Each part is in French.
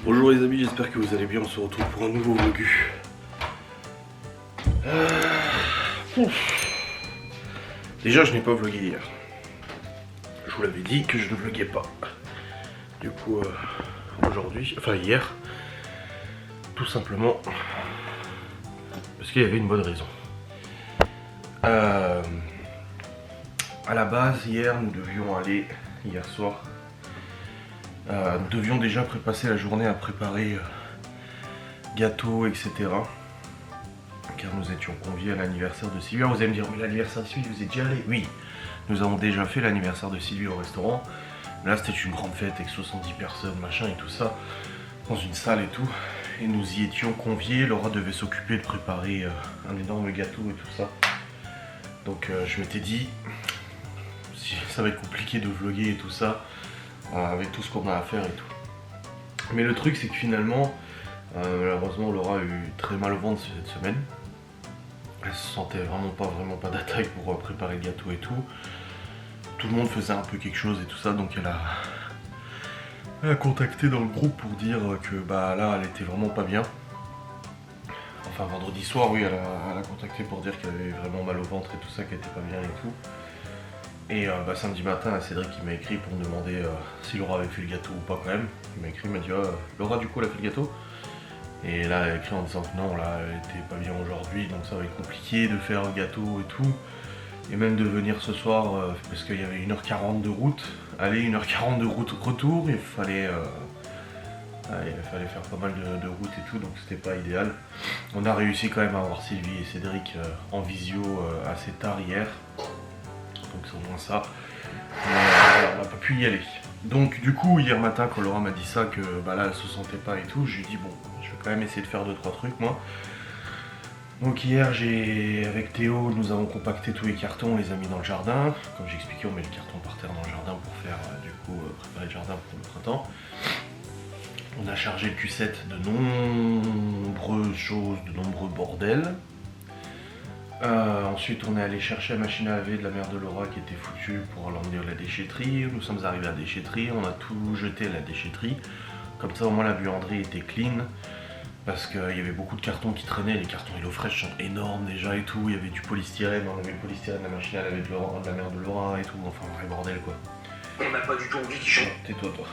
Bonjour les amis, j'espère que vous allez bien, on se retrouve pour un nouveau vlog. Déjà je n'ai pas vlogué hier. Je vous l'avais dit que je ne vloguais pas. Du coup aujourd'hui, enfin hier, tout simplement parce qu'il y avait une bonne raison. À la base hier nous devions aller, hier soir, nous devions déjà passer la journée à préparer gâteaux, etc. Car nous étions conviés à l'anniversaire de Sylvie. Vous allez me dire, mais l'anniversaire de Sylvie, vous êtes déjà allé? Oui, nous avons déjà fait l'anniversaire de Sylvie au restaurant. Là c'était une grande fête avec 70 personnes, machin et tout ça, dans une salle et tout. Et nous y étions conviés, Laura devait s'occuper de préparer un énorme gâteau et tout ça. Donc je m'étais dit, si ça va être compliqué de vlogger et tout ça, avec tout ce qu'on a à faire et tout. Mais le truc c'est que finalement, malheureusement Laura a eu très mal au ventre cette semaine. Elle se sentait vraiment pas d'attaque pour préparer le gâteau et tout. Tout le monde faisait un peu quelque chose et tout ça, donc elle a contacté dans le groupe pour dire que bah là elle était vraiment pas bien. Enfin vendredi soir oui, elle a contacté pour dire qu'elle avait vraiment mal au ventre et tout ça, qu'elle était pas bien et tout. Et samedi matin, Cédric il m'a écrit pour me demander si Laura avait fait le gâteau ou pas quand même. Il m'a écrit, il m'a dit Laura du coup elle a fait le gâteau. Et là elle a écrit en disant que non, là elle était pas bien aujourd'hui, donc ça va être compliqué de faire le gâteau et tout. Et même de venir ce soir, parce qu'il y avait 1h40 de route, aller 1h40 de route retour, il fallait faire pas mal de route et tout, donc c'était pas idéal. On a réussi quand même à avoir Sylvie et Cédric en visio assez tard hier. Donc c'est au moins ça. Mais on n'a pas pu y aller. Donc du coup hier matin quand Laura m'a dit ça, que bah là elle se sentait pas et tout, je lui ai dit bon, je vais quand même essayer de faire 2-3 trucs moi. Donc hier avec Théo nous avons compacté tous les cartons, on les a mis dans le jardin. Comme j'expliquais, on met le carton par terre dans le jardin pour faire préparer le jardin pour le printemps. On a chargé le Q7 de nombreuses choses, de nombreux bordels. Ensuite on est allé chercher la machine à laver de la mère de Laura qui était foutue pour l'emmener à la déchetterie. Nous sommes arrivés à la déchetterie, on a tout jeté à la déchetterie. Comme ça au moins la buanderie était clean. Parce qu'il y avait beaucoup de cartons qui traînaient, les cartons HelloFresh sont énormes déjà et tout. Il y avait du polystyrène, on avait le polystyrène de la machine à laver de la mère de Laura et tout. Enfin un vrai bordel quoi. On n'a pas du tout envie qu'ils chantent. Tais-toi toi.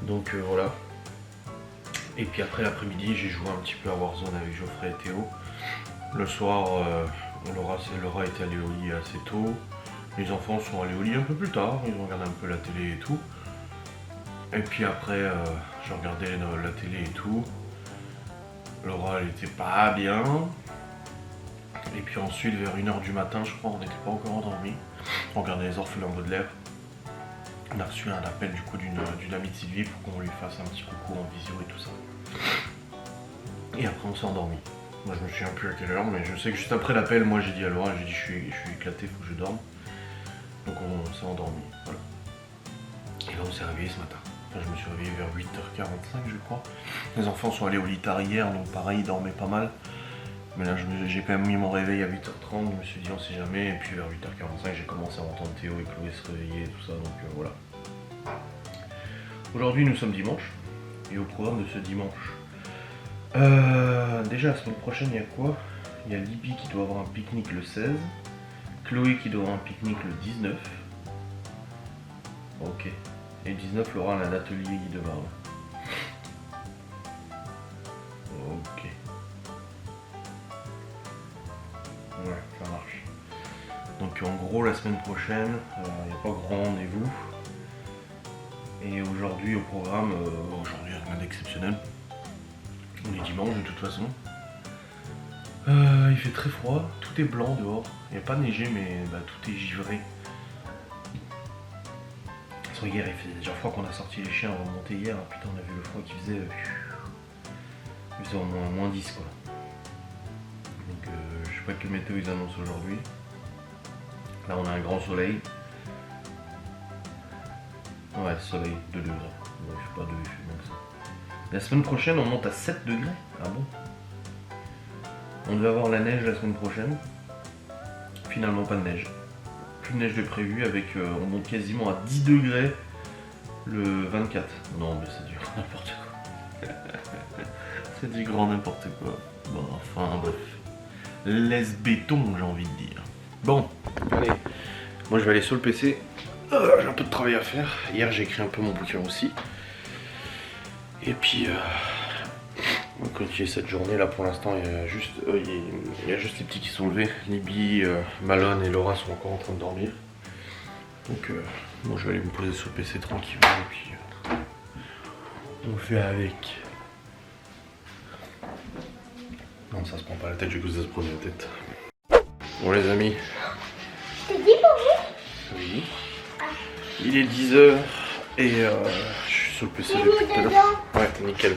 Donc voilà. Et puis après l'après-midi j'ai joué un petit peu à Warzone avec Geoffrey et Théo. Le soir, Laura était allée au lit assez tôt. Les enfants sont allés au lit un peu plus tard, ils ont regardé un peu la télé et tout. Et puis après, j'ai regardé la télé et tout. Laura, elle était pas bien. Et puis ensuite, vers 1h du matin, je crois, on n'était pas encore endormis. On regardait les Orphelins Baudelaire. On a reçu un appel du coup d'une amie de Sylvie pour qu'on lui fasse un petit coucou en visio et tout ça. Et après, on s'est endormi. Moi je me souviens plus à quelle heure, mais je sais que juste après l'appel, moi j'ai dit à Laura, j'ai dit je suis éclaté, faut que je dorme. Donc on s'est endormi, voilà. Et là on s'est réveillé ce matin. Enfin je me suis réveillé vers 8h45 je crois. Les enfants sont allés au lit tard hier, donc pareil, ils dormaient pas mal. Mais là j'ai quand même mis mon réveil à 8h30, je me suis dit on sait jamais. Et puis vers 8h45 j'ai commencé à entendre Théo et Chloé se réveiller et tout ça, donc voilà. Aujourd'hui nous sommes dimanche, et au programme de ce dimanche, déjà la semaine prochaine il y a quoi? Il y a Libby qui doit avoir un pique-nique le 16, Chloé qui doit avoir un pique-nique le 19. Ok. Et le 19 Laura a un atelier de barbe. Ok. Ouais, ça marche. Donc en gros la semaine prochaine, il n'y a pas grand rendez-vous. Et aujourd'hui au programme, aujourd'hui rien d'exceptionnel. On est dimanche de toute façon. Il fait très froid, tout est blanc dehors. Il n'y a pas neigé mais tout est givré. Sur hier il faisait déjà froid qu'on a sorti les chiens, on remontait hier, putain on a vu le froid qui faisait. Il faisait au moins 10 quoi. Donc je sais pas quelle météo ils annoncent aujourd'hui. Là on a un grand soleil. Ouais soleil, 2 degrés. Bon, il fait pas 2, il fait moins que ça. La semaine prochaine on monte à 7 degrés. Ah bon? On devait avoir la neige la semaine prochaine. Finalement pas de neige. Plus de neige de prévu avec on monte quasiment à 10 degrés Le 24. Non mais c'est du n'importe quoi. C'est du grand n'importe quoi. Bon enfin bref. Laisse béton j'ai envie de dire. Bon, allez. Moi je vais aller sur le PC. J'ai un peu de travail à faire. Hier j'ai écrit un peu mon bouquin aussi. Et puis on va continuer cette journée là pour l'instant. Il y a juste les petits qui sont levés. Libby, Malone et Laura sont encore en train de dormir. Donc moi je vais aller me poser sur le PC tranquillement et puis on fait avec. Non ça se prend pas la tête, j'ai cru que ça se prenait la tête. Bon les amis. Je t'ai dit bonjour. Oui. Il est 10h et je suis sur le PC depuis tout à l'heure. Ouais, nickel.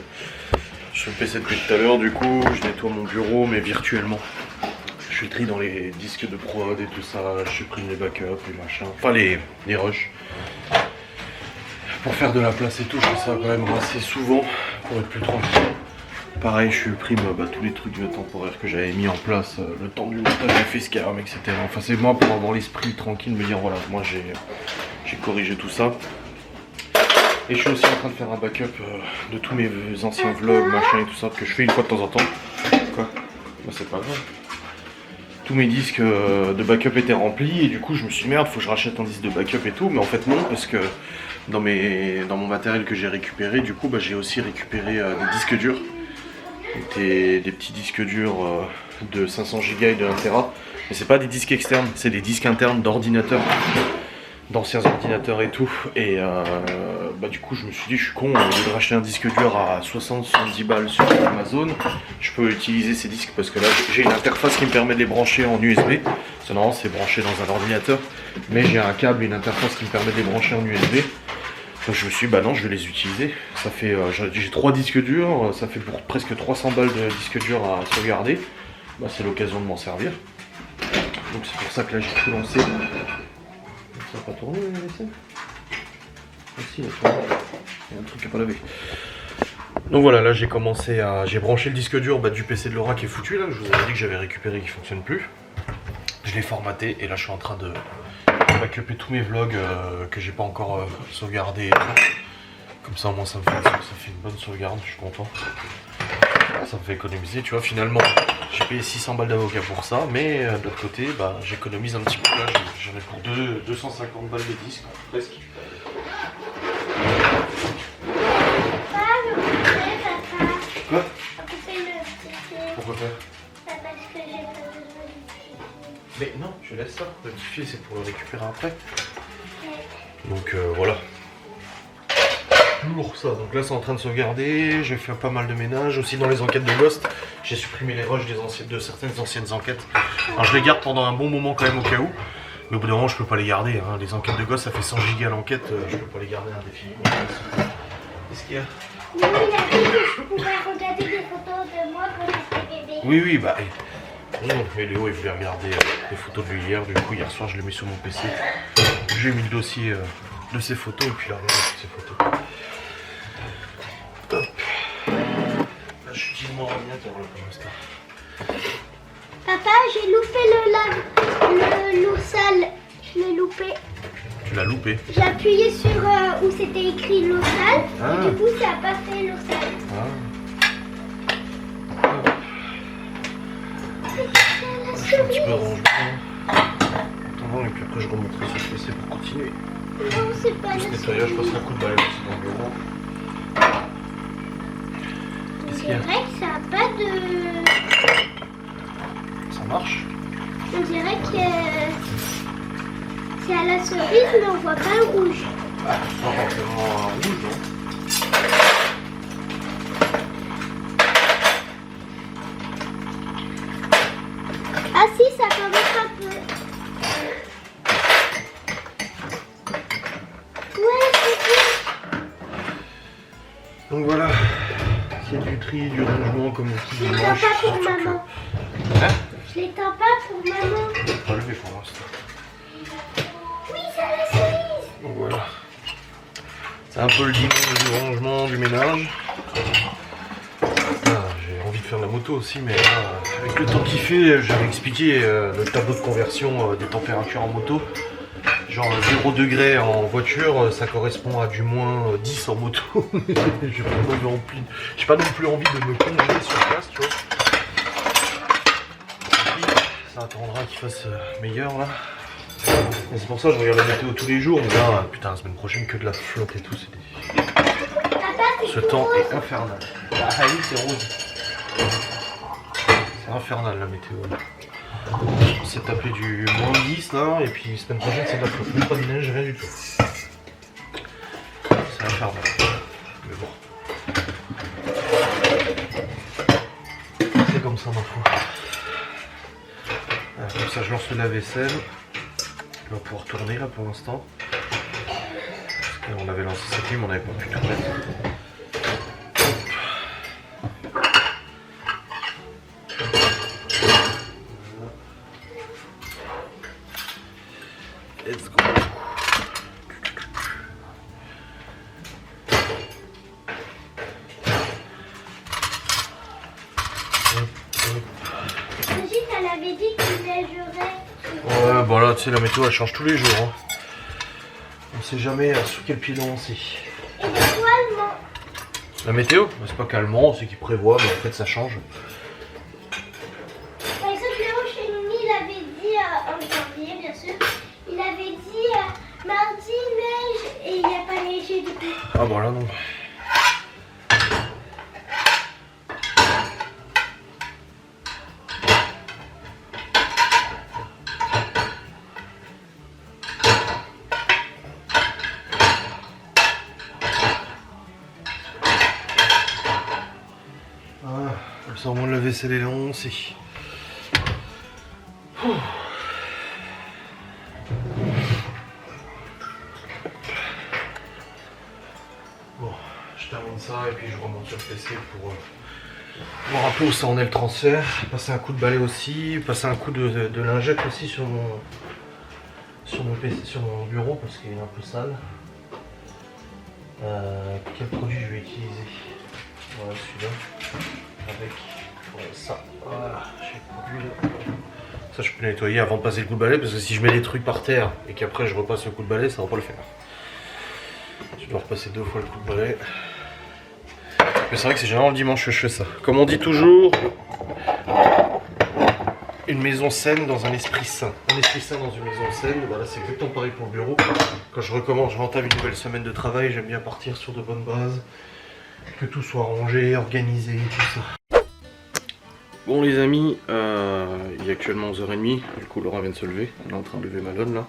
Je suis sur le PC depuis tout à l'heure, du coup je nettoie mon bureau mais virtuellement. Je trie dans les disques de prod et tout ça, je supprime les backups, les machins, enfin les rushs. Pour faire de la place et tout, je fais ça quand même assez souvent pour être plus tranquille. Pareil, je supprime tous les trucs temporaires que j'avais mis en place, le temps du montage des facecam, etc. Enfin c'est moi pour avoir l'esprit tranquille, me dire voilà, moi j'ai corrigé tout ça. Et je suis aussi en train de faire un backup de tous mes anciens vlogs, machin et tout ça, que je fais une fois de temps en temps. Quoi? Bah c'est pas grave. Tous mes disques de backup étaient remplis et du coup je me suis dit merde, faut que je rachète un disque de backup et tout, mais en fait non, parce que dans mon matériel que j'ai récupéré, du coup j'ai aussi récupéré des disques durs. Des petits disques durs de 500 Go et de 1 Tera, mais c'est pas des disques externes, c'est des disques internes d'ordinateurs, d'anciens ordinateurs et tout. Et du coup je me suis dit je suis con, au lieu de racheter un disque dur à 60-70 balles sur Amazon, je peux utiliser ces disques parce que là j'ai une interface qui me permet de les brancher en USB. Sinon c'est branché dans un ordinateur, mais j'ai un câble et une interface qui me permet de les brancher en USB. Donc je me suis dit bah non, je vais les utiliser. Ça fait j'ai 3 disques durs, ça fait pour presque 300 balles de disques durs à sauvegarder. Bah c'est l'occasion de m'en servir. Donc c'est pour ça que là j'ai tout lancé. Ça n'a pas tourné la vaisselle? Ah si, il y a un truc à pas laver. Donc voilà, là j'ai commencé à. J'ai branché le disque dur du PC de Laura qui est foutu là, je vous avais dit que j'avais récupéré qui fonctionne plus. Je l'ai formaté et là je suis en train de backuper tous mes vlogs que j'ai pas encore sauvegardés et tout. Comme ça au moins ça fait une bonne sauvegarde, je suis content. Ça me fait économiser, tu vois, finalement j'ai payé 600 balles d'avocat pour ça, mais de l'autre côté j'économise un petit peu là, j'en ai pour 250 balles de disques presque. Quoi? Pourquoi faire? Parce que j'ai pas besoin du. Mais non, je laisse ça. Le difficulté c'est pour le récupérer après. Donc voilà. Lourd ça. Donc là c'est en train de sauvegarder. J'ai fait pas mal de ménage. Aussi dans les enquêtes de Ghost, j'ai supprimé les rushs de certaines anciennes enquêtes. Alors je les garde pendant un bon moment quand même au cas où. Mais au bout d'un moment je peux pas les garder. Hein. Les enquêtes de Ghost ça fait 100 gigas l'enquête. Je peux pas les garder indéfiniment. Qu'est-ce qu'il y a? Oui, il a dit que je pouvais regarder des photos de moi quand j'étais bébé. Oui, bah. Mais Léo il voulait regarder les photos de lui hier. Du coup hier soir je l'ai mis sur mon PC. J'ai mis le dossier de ses photos et puis là regarde ses photos. Hop. Là je suis mon ordinateur là pour l'instant. Papa, j'ai loupé le l'oursal. Je l'ai loupé. Tu l'as loupé. J'ai appuyé sur où c'était écrit l'oursal. Ah. Et du coup, ça n'a pas fait l'oursal. Je fais un petit peu de rangement. Attends, et puis après je remonterai sur le PC pour continuer. Non, c'est pas Plus le nettoyage, je passe un coup de balai aussi dans le bureau. Qu'est-ce qu'il y a? C'est vrai que ça n'a pas de. Ça marche? On dirait que c'est à la cerise, mais on voit pas le rouge. Ah, c'est pas forcément un rouge, non? Ah si, ça commence un peu. Ouais, c'est bien. Donc voilà, c'est du tri, du rangement comme on dit Je l'éteins dimanche. pas pour maman. Je l'éteins pas pour maman. Je vais pas lever pour l'instant. Oui, c'est à la cerise. Donc voilà. C'est un peu le dimanche du rangement, du ménage. J'ai envie de faire la moto aussi, mais là, avec le temps qu'il fait, j'avais expliqué le tableau de conversion des températures en moto. genre 0 degré en voiture, ça correspond à du moins 10 en moto. J'ai pas non plus envie de me congeler sur place, tu vois. Ça attendra qu'il fasse meilleur là. Et c'est pour ça que je regarde la météo tous les jours. Mais là, putain, la semaine prochaine que de la flotte et tout, c'est des... Ce temps est infernal. Ah oui, c'est rose. C'est infernal la météo. On s'est tapé du moins 10 là, et puis la semaine prochaine c'est de la flotte. Même pas de neige, rien du tout. C'est infernal. Mais bon. C'est comme ça ma foi. Voilà, comme ça je lance le lave-vaisselle. On va pouvoir tourner là pour l'instant. On avait lancé cette nuit mais on n'avait pas pu tout mettre. Let's go. Brigitte, elle avait dit qu'il neigerait. Ouais, bon là, tu sais, la météo elle change tous les jours. Hein. On sait jamais sur quel pied danser. Et de quoi le ment? La météo, c'est pas calmant, c'est qu'il prévoit, mais en fait ça change. Par exemple, Léo chez nous, il avait dit en janvier, bien sûr, il avait dit mardi neige et il n'y a pas neigé du coup. Ah bon là non. Voilà, comme ça au moins le vaisselle est lancé. Bon, je termine ça et puis je remonte sur le PC pour voir un peu où ça en est le transfert. Passer un coup de balai aussi, passer un coup de lingette aussi sur mon PC, sur mon bureau parce qu'il est un peu sale. Quel produit je vais utiliser? Voilà celui-là. Avec ça. Voilà, j'ai le produit là. Ça je peux nettoyer avant de passer le coup de balai parce que si je mets des trucs par terre et qu'après je repasse le coup de balai, ça va pas le faire. Je dois repasser 2 fois le coup de balai. Mais c'est vrai que c'est généralement le dimanche que je fais ça. Comme on dit toujours, une maison saine dans un esprit sain. Un esprit sain dans une maison saine, voilà, c'est exactement pareil pour le bureau. Quand je recommence, je entame une nouvelle semaine de travail, j'aime bien partir sur de bonnes bases. Que tout soit rangé, organisé, tout ça. Bon les amis, il est actuellement 11h30, du coup Laurent vient de se lever, il est en train de lever Malone là.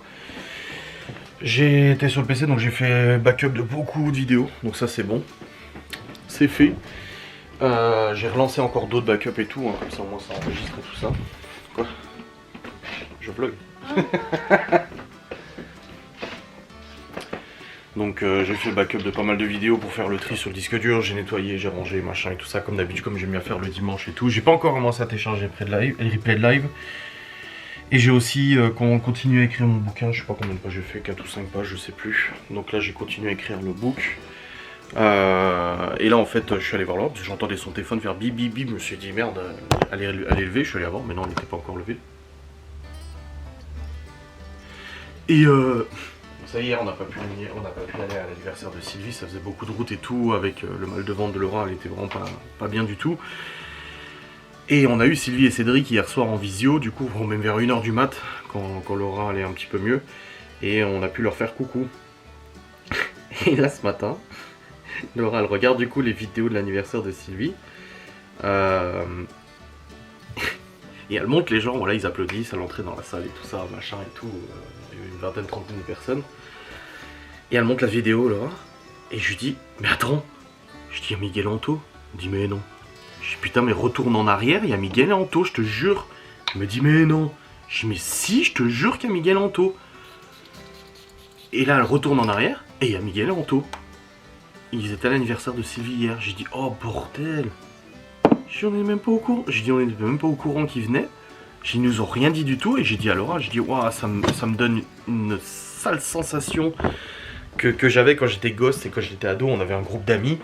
J'ai été sur le PC donc j'ai fait backup de beaucoup de vidéos, donc ça c'est bon. C'est fait. J'ai relancé encore d'autres backups et tout, hein, comme ça au moins ça enregistre tout ça. Quoi? Je vlog. Donc j'ai fait le backup de pas mal de vidéos pour faire le tri sur le disque dur, j'ai nettoyé, j'ai rangé, machin et tout ça comme d'habitude, comme j'aime bien faire le dimanche et tout. J'ai pas encore commencé à télécharger les replays de live. Et j'ai aussi continué à écrire mon bouquin, je sais pas combien de pages j'ai fait, 4 ou 5 pages, je sais plus. Donc là j'ai continué à écrire le book. Et là en fait je suis allé voir Laurent parce que j'entendais son téléphone faire bip bip bip, je me suis dit merde, allez lever, je suis allé voir, mais non il n'était pas encore levé. Et ça hier on n'a pas pu aller à l'anniversaire de Sylvie, ça faisait beaucoup de route et tout, avec le mal de ventre de Laura, elle était vraiment pas bien du tout. Et on a eu Sylvie et Cédric hier soir en visio, du coup même vers 1h du mat, quand Laura allait un petit peu mieux, et on a pu leur faire coucou. Et là ce matin, Laura elle regarde du coup les vidéos de l'anniversaire de Sylvie, et elle montre les gens, voilà ils applaudissent à l'entrée dans la salle et tout ça, machin et tout, il y a une vingtaine, trentaine de personnes. Et elle montre la vidéo là, et je lui dis, mais attends, je dis, il y a Miguel Anto. Elle dit, mais non. Je dis, putain, mais retourne en arrière, il y a Miguel Anto, je te jure. Elle me dit, mais non. Je dis, mais si, je te jure qu'il y a Miguel Anto. Et là, elle retourne en arrière, et il y a Miguel Anto. Ils étaient à l'anniversaire de Sylvie hier. J'ai dit, oh bordel. Je dis, on est même pas au courant. J'ai dit, on est même pas au courant qu'ils venaient. Ils nous ont rien dit du tout, et j'ai dit à Laura, j'ai dit, waouh, ça me donne une sale sensation que j'avais quand j'étais gosse et quand j'étais ado. On avait un groupe d'amis.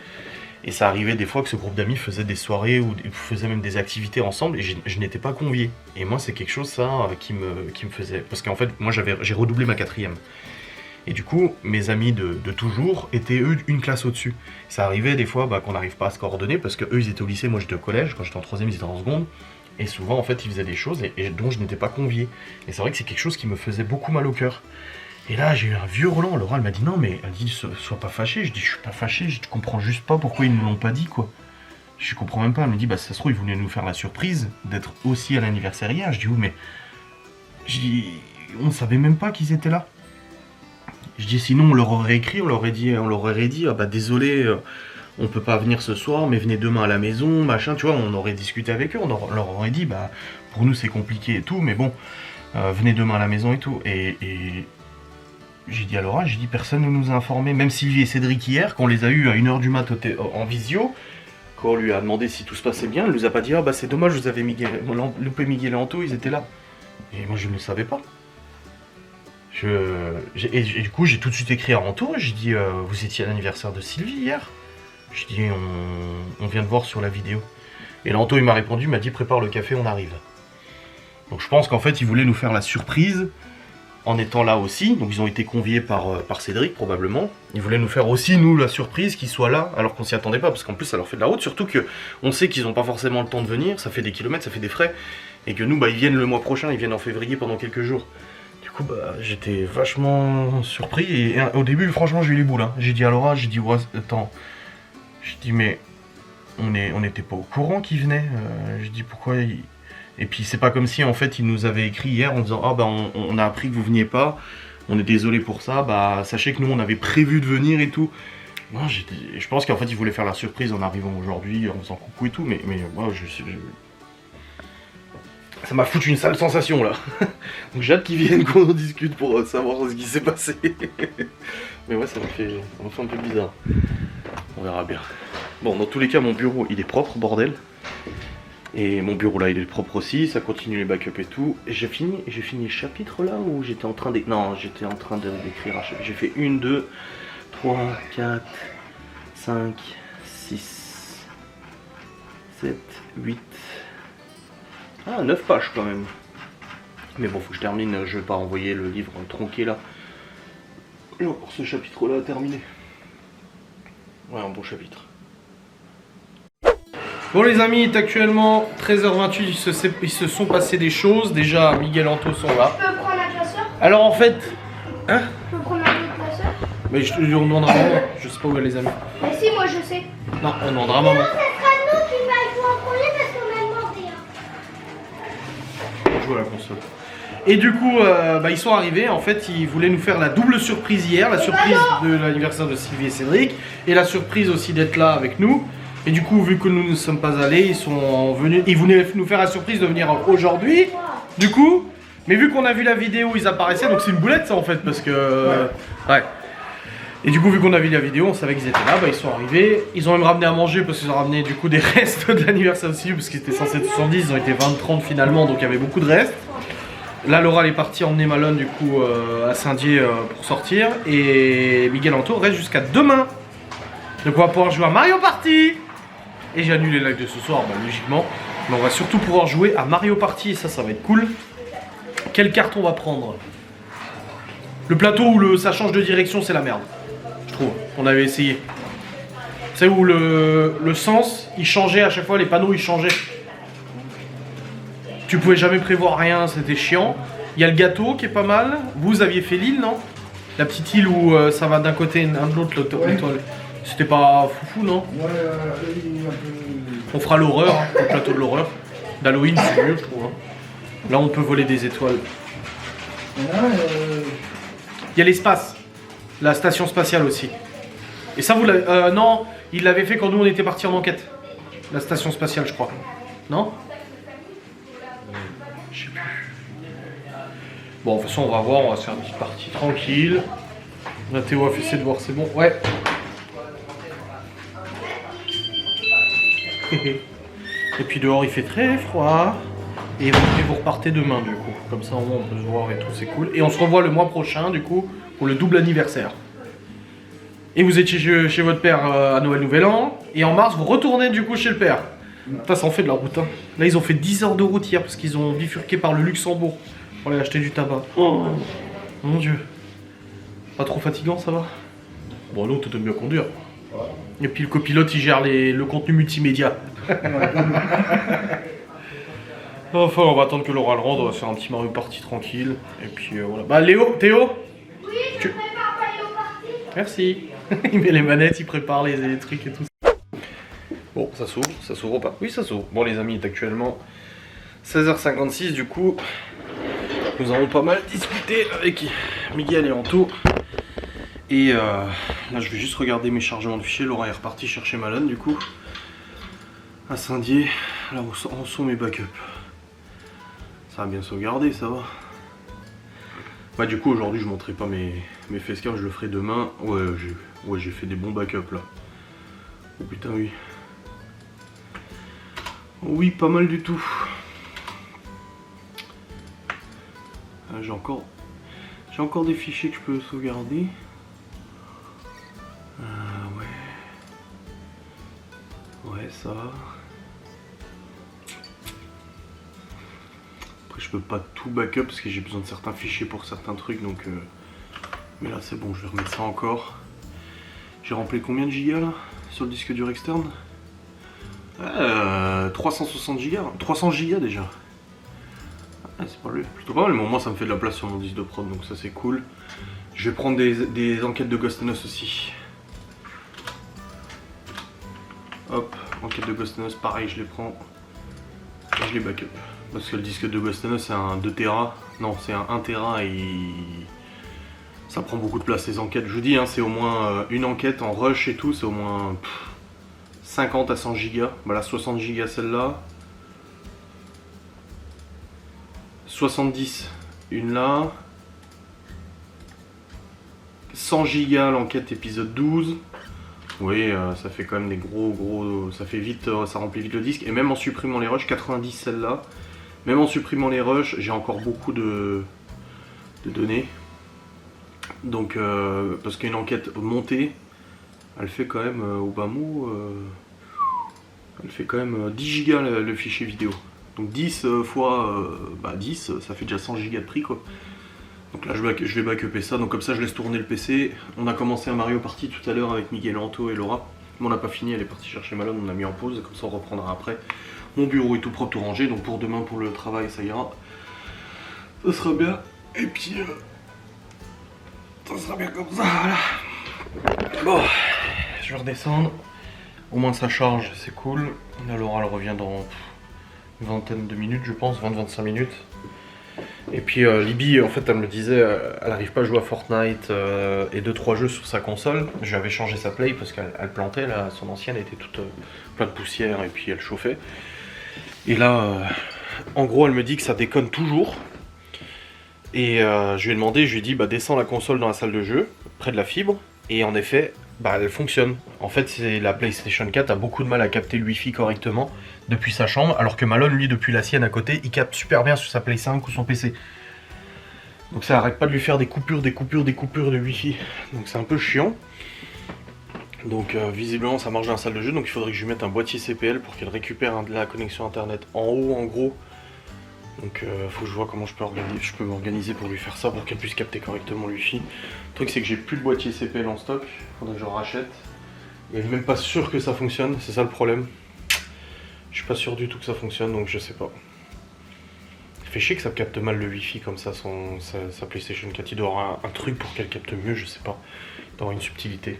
Et ça arrivait des fois que ce groupe d'amis faisait des soirées ou faisait même des activités ensemble et je n'étais pas convié. Et moi, c'est quelque chose, ça, qui me faisait... Parce qu'en fait, moi, j'ai redoublé ma 4e. Et du coup, mes amis de toujours étaient, eux, une classe au-dessus. Ça arrivait des fois qu'on n'arrive pas à se coordonner parce qu'eux, ils étaient au lycée, moi, j'étais au collège. Quand j'étais en 3e, ils étaient en seconde. Et souvent, en fait, ils faisaient des choses et dont je n'étais pas convié. Et c'est vrai que c'est quelque chose qui me faisait beaucoup mal au cœur. Et là, j'ai eu un vieux Roland. Laura, elle m'a dit non, mais elle dit sois pas fâché. Je dis je suis pas fâché, je comprends juste pas pourquoi ils ne l'ont pas dit, quoi. Je comprends même pas. Elle me dit bah ça se trouve, ils voulaient nous faire la surprise d'être aussi à l'anniversaire hier. Je dis oui, mais on savait même pas qu'ils étaient là. Je dis sinon on leur aurait écrit, on leur aurait dit ah bah désolé, on peut pas venir ce soir, mais venez demain à la maison, machin, tu vois, on aurait discuté avec eux, on leur aurait dit bah pour nous c'est compliqué et tout, mais bon, venez demain à la maison et tout. Et j'ai dit à Laura, j'ai dit personne ne nous a informé, même Sylvie et Cédric hier, qu'on les a eus à 1h du mat en visio, quand on lui a demandé si tout se passait bien, elle nous a pas dit ah bah c'est dommage, vous avez loupé Miguel et Anto, ils étaient là. Et moi je ne le savais pas. Et du coup j'ai tout de suite écrit à Anto, j'ai dit vous étiez à l'anniversaire de Sylvie hier. J'ai dit on vient de voir sur la vidéo. Et là Anto il m'a répondu, il m'a dit prépare le café, on arrive. Donc je pense qu'en fait il voulait nous faire la surprise en étant là aussi, donc ils ont été conviés par Cédric probablement. Ils voulaient nous faire aussi nous la surprise qu'ils soient là alors qu'on s'y attendait pas, parce qu'en plus ça leur fait de la route, surtout que on sait qu'ils n'ont pas forcément le temps de venir, ça fait des kilomètres, ça fait des frais, et que nous ils viennent le mois prochain, ils viennent en février pendant quelques jours. Du coup j'étais vachement surpris, et au début franchement j'ai eu les boules, hein. J'ai dit à Laura, j'ai dit ouais, attends, j'ai dit mais on n'était pas au courant qu'ils venaient, j'ai dit pourquoi Et puis c'est pas comme si en fait ils nous avaient écrit hier en disant ah bah on a appris que vous veniez pas, on est désolé pour ça, bah sachez que nous on avait prévu de venir et tout. Moi je pense qu'en fait ils voulaient faire la surprise en arrivant aujourd'hui, en faisant coucou et tout, mais moi ça m'a foutu une sale sensation là. Donc j'ai hâte qu'ils viennent, qu'on en discute pour savoir ce qui s'est passé. Mais ouais ça m'a fait un peu bizarre. On verra bien. Bon dans tous les cas mon bureau il est propre, bordel. Et mon bureau là il est propre aussi, ça continue les backups et tout. Et j'ai fini le chapitre là où j'étais en train d'écrire. Non, j'étais en train d'écrire un chapitre. J'ai fait 1, 2, 3, 4, 5, 6, 7, 8. Ah 9 pages quand même. Mais bon faut que je termine, je vais pas envoyer le livre tronqué là. J'ai encore ce chapitre là à terminer. Ouais un bon chapitre. Bon les amis, il est actuellement 13h28, ils se sont passés des choses. Déjà, Miguel et Anto sont là. Je peux prendre un classeur? Alors en fait... Hein? Je peux prendre un classeur? Mais je te demandera à maman, je sais pas où est les amis. Mais si, moi je sais. Non, on demandera à maman. Non, ça sera nous qui va jouer en premier parce qu'on a demandé. On joue à la console. Et du coup, ils sont arrivés, en fait, ils voulaient nous faire la double surprise hier, la surprise de l'anniversaire de Sylvie et Cédric, et la surprise aussi d'être là avec nous. Et du coup, vu que nous ne sommes pas allés, ils sont venus, ils voulaient nous faire la surprise de venir aujourd'hui. Du coup, mais vu qu'on a vu la vidéo où ils apparaissaient, donc c'est une boulette ça en fait, parce que... Ouais. Et du coup, vu qu'on a vu la vidéo, on savait qu'ils étaient là, ils sont arrivés. Ils ont même ramené à manger parce qu'ils ont ramené du coup des restes de l'anniversaire aussi, parce qu'ils étaient censés être 70, ils ont été 20-30 finalement, donc il y avait beaucoup de restes. Là, Laura elle est partie emmener Malone du coup à Saint-Dié pour sortir, et Miguel Anto reste jusqu'à demain. Donc on va pouvoir jouer à Mario Party. Et j'ai annulé le live de ce soir, logiquement. Mais on va surtout pouvoir jouer à Mario Party et ça va être cool. Quelle carte on va prendre? Le plateau où ça change de direction, c'est la merde. Je trouve. On avait essayé. C'est où le sens, il changeait à chaque fois, les panneaux, ils changeaient. Tu pouvais jamais prévoir rien, c'était chiant. Il y a le gâteau qui est pas mal. Vous aviez fait l'île, non? La petite île où ça va d'un côté et de l'autre, l'étoile. C'était pas foufou, non? Ouais, un peu... On fera l'horreur, hein, le plateau de l'horreur. D'Halloween, c'est mieux, je trouve. Hein. Là, on peut voler des étoiles. Il y a l'espace, la station spatiale aussi. Et ça, vous l'avez... non, il l'avait fait quand nous, on était partis en enquête. La station spatiale, je crois. Non? Je sais plus. Bon, de toute façon, on va voir, on va se faire une petite partie tranquille. La Théo a fait ses devoirs, c'est bon. Ouais. Et puis dehors il fait très froid. Et vous repartez demain du coup. Comme ça au moins on peut se voir et tout, c'est cool. Et on se revoit le mois prochain du coup pour le double anniversaire. Et vous étiez chez votre père à Noël Nouvel An. Et en mars, vous retournez du coup chez le père. Putain, ça en fait de la route. Hein. Là, ils ont fait 10 heures de route hier parce qu'ils ont bifurqué par le Luxembourg pour aller acheter du tabac. Oh mon dieu. Pas trop fatigant, ça va? Bon, non, t'aimes bien conduire. Et puis le copilote, il gère le contenu multimédia. Enfin, on va attendre que Laura le rende. On va faire un petit Mario Party tranquille. Et puis voilà. Bah, Léo, Théo? Oui, je prépare Mario Party. Merci. Il met les manettes, il prépare les trucs et tout. Bon, ça s'ouvre pas? Oui, ça s'ouvre. Bon, les amis, il est actuellement 16h56, du coup, nous avons pas mal discuté avec Miguel et Anto. Et là, je vais juste regarder mes chargements de fichiers. Laura est repartie chercher Malone, du coup, à Saint-Dié. Là où sont mes backups. Ça va bien sauvegarder, ça va. Bah, du coup, aujourd'hui, je montrerai pas mes facecam, je le ferai demain. Ouais, j'ai fait des bons backups là. Oh putain, oui. Oui, pas mal du tout. J'ai encore des fichiers que je peux sauvegarder. Ouais, ça. Après, je peux pas tout backup parce que j'ai besoin de certains fichiers pour certains trucs, donc. Mais là, c'est bon, je vais remettre ça encore. J'ai rempli combien de gigas là sur le disque dur externe? 360 gigas, 300 gigas déjà. C'est pas plutôt pas mal, mais au moins ça me fait de la place sur mon disque de prod, donc ça c'est cool. Je vais prendre des enquêtes de Ghost and Us aussi. Hop, enquête de Ghost and Us, pareil, je les prends. Et je les backup. Parce que le disque de Ghost and Us c'est un 2 Tera. Non, c'est un 1 Tera et ça prend beaucoup de place les enquêtes. Je vous dis, hein, c'est au moins une enquête en rush et tout, c'est au moins 50 à 100 gigas. Bah là, 60 gigas celle-là. 70 une là. 100 gigas l'enquête épisode 12. Oui, ça fait quand même des gros. Ça fait vite, ça remplit vite le disque. Et même en supprimant les rushs, 90 celle-là. Même en supprimant les rushs, j'ai encore beaucoup de données. Donc, parce qu'une enquête montée, elle fait quand même au bas mot, elle fait quand même 10 gigas le fichier vidéo. Donc 10 fois 10, ça fait déjà 100 gigas de prix quoi. Donc là je vais backuper ça, donc comme ça je laisse tourner le PC. On a commencé un Mario Party tout à l'heure avec Miguel, Anto et Laura. Mais on n'a pas fini, elle est partie chercher Malone, on a mis en pause, comme ça on reprendra après. Mon bureau est tout propre, tout rangé, donc pour demain pour le travail ça ira. Ça sera bien. Et puis ça sera bien comme ça, voilà. Bon, je vais redescendre. Au moins ça charge, c'est cool. Là Laura elle revient dans une vingtaine de minutes je pense, 20-25 minutes. Et puis Libby en fait elle me disait elle n'arrive pas à jouer à Fortnite et 2-3 jeux sur sa console. Je lui avais changé sa play parce qu'elle plantait là, son ancienne était toute plein de poussière et puis elle chauffait. Et là en gros elle me dit que ça déconne toujours. Et je lui ai demandé, je lui ai dit bah descends la console dans la salle de jeu, près de la fibre, et en effet bah elle fonctionne. En fait c'est la PlayStation 4 a beaucoup de mal à capter le Wi-Fi correctement depuis sa chambre, alors que Malone lui depuis la sienne à côté il capte super bien sur sa Play 5 ou son PC. Donc ça arrête pas de lui faire des coupures de Wi-Fi. Donc c'est un peu chiant. Donc visiblement ça marche dans la salle de jeu, donc il faudrait que je lui mette un boîtier CPL pour qu'elle récupère la connexion internet en haut en gros. Donc faut que je vois comment je peux m'organiser pour lui faire ça, pour qu'elle puisse capter correctement le Wi-Fi. Le truc c'est que j'ai plus de boîtier CPL en stock, faudrait que je rachète. Et je suis même pas sûr que ça fonctionne, c'est ça le problème. Je suis pas sûr du tout que ça fonctionne, donc je sais pas. Ça fait chier que ça capte mal le Wi-Fi comme ça, sa PlayStation 4. Il doit avoir un truc pour qu'elle capte mieux, je sais pas. Il doit avoir une subtilité.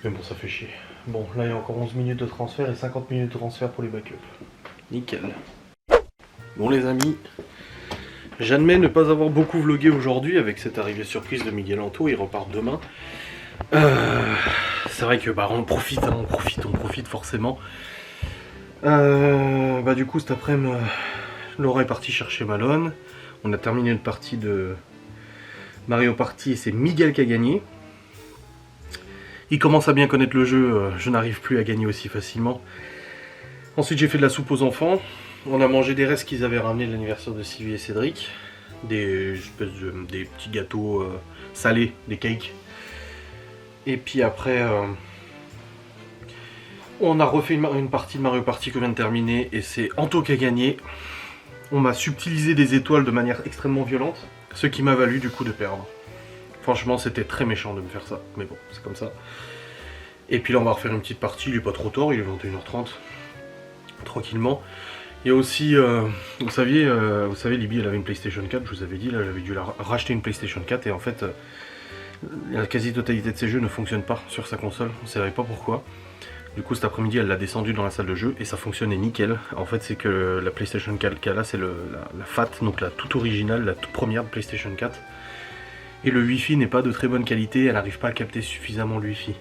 Mais bon, ça fait chier. Bon, là il y a encore 11 minutes de transfert et 50 minutes de transfert pour les backups. Nickel. Bon les amis, j'admets ne pas avoir beaucoup vlogué aujourd'hui avec cette arrivée surprise de Miguel Anto, il repart demain. C'est vrai que bah on profite forcément. Du coup cet après-midi, Laura est partie chercher Malone. On a terminé une partie de Mario Party et c'est Miguel qui a gagné. Il commence à bien connaître le jeu, je n'arrive plus à gagner aussi facilement. Ensuite j'ai fait de la soupe aux enfants. On a mangé des restes qu'ils avaient ramenés de l'anniversaire de Sylvie et Cédric. Des petits gâteaux salés, des cakes. Et puis après, on a refait une partie de Mario Party que vient de terminer et c'est Anto qui a gagné. On m'a subtilisé des étoiles de manière extrêmement violente, ce qui m'a valu du coup de perdre. Franchement, c'était très méchant de me faire ça, mais bon, c'est comme ça. Et puis là, on va refaire une petite partie, il est pas trop tard, il est 21h30, tranquillement. Il y a aussi, vous savez, Libye, elle avait une PlayStation 4, je vous avais dit, là, j'avais dû la racheter une PlayStation 4, et en fait, la quasi-totalité de ses jeux ne fonctionne pas sur sa console, on ne savait pas pourquoi. Du coup, cet après-midi, elle l'a descendu dans la salle de jeu, et ça fonctionnait nickel. En fait, c'est que la PlayStation 4 qu'elle a, c'est la FAT, donc la toute originale, la toute première de PlayStation 4. Et le Wi-Fi n'est pas de très bonne qualité, elle n'arrive pas à capter suffisamment le Wi-Fi.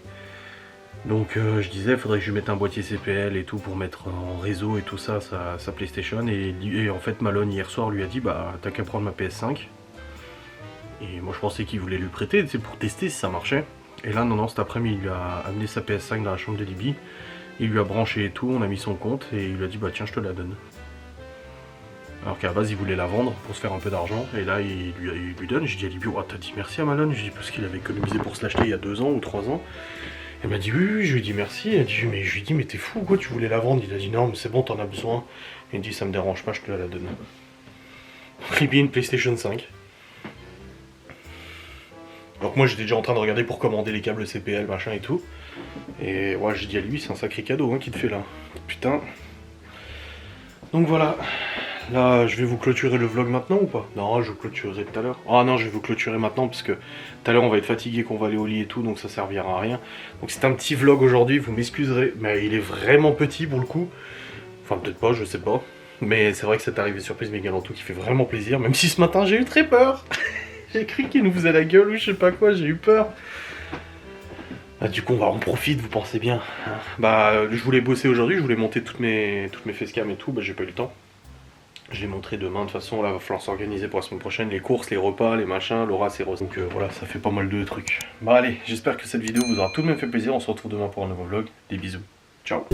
Donc je disais, il faudrait que je lui mette un boîtier CPL et tout pour mettre en réseau et tout ça sa PlayStation. Et en fait, Malone hier soir lui a dit, bah t'as qu'à prendre ma PS5. Et moi je pensais qu'il voulait lui prêter, c'est pour tester si ça marchait. Et là non, cet après-midi il lui a amené sa PS5 dans la chambre de Libye. Il lui a branché et tout, on a mis son compte et il lui a dit, bah tiens, je te la donne. Alors qu'à la base il voulait la vendre pour se faire un peu d'argent, et là il lui donne. J'ai dit à Libye, oh, t'as dit merci à Malone? J'ai dit parce qu'il avait économisé pour se l'acheter il y a 2 ans ou 3 ans. Elle m'a dit oui, je lui ai dit merci. Elle a dit, mais je lui ai dit, mais t'es fou quoi, tu voulais la vendre? Il a dit non, mais c'est bon, t'en as besoin. Il me dit, ça me dérange pas, je te la donne. Libye, une PlayStation 5. Donc moi j'étais déjà en train de regarder pour commander les câbles CPL, machin et tout. Et ouais, j'ai dit à lui, c'est un sacré cadeau hein, qu'il te fait là. Putain. Donc voilà. Là, je vais vous clôturer le vlog maintenant ou pas? Non, je vous clôturerai tout à l'heure. Ah non, je vais vous clôturer maintenant parce que tout à l'heure on va être fatigué, qu'on va aller au lit et tout, donc ça servira à rien. Donc c'est un petit vlog aujourd'hui, vous m'excuserez, mais il est vraiment petit pour le coup. Enfin peut-être pas, je sais pas. Mais c'est vrai que cette arrivée surprise Mégalantou qui fait vraiment plaisir, même si ce matin j'ai eu très peur. J'ai cru qu'il nous faisait la gueule ou je sais pas quoi, j'ai eu peur. Ah, du coup on profite, vous pensez bien. Bah je voulais bosser aujourd'hui, je voulais monter toutes mes facecam et tout, bah j'ai pas eu le temps. Je l'ai montré demain, de toute façon là va falloir s'organiser pour la semaine prochaine, les courses, les repas, les machins, Laura c'est rose. Donc voilà, ça fait pas mal de trucs. Bah allez, j'espère que cette vidéo vous aura tout de même fait plaisir, on se retrouve demain pour un nouveau vlog, des bisous, ciao.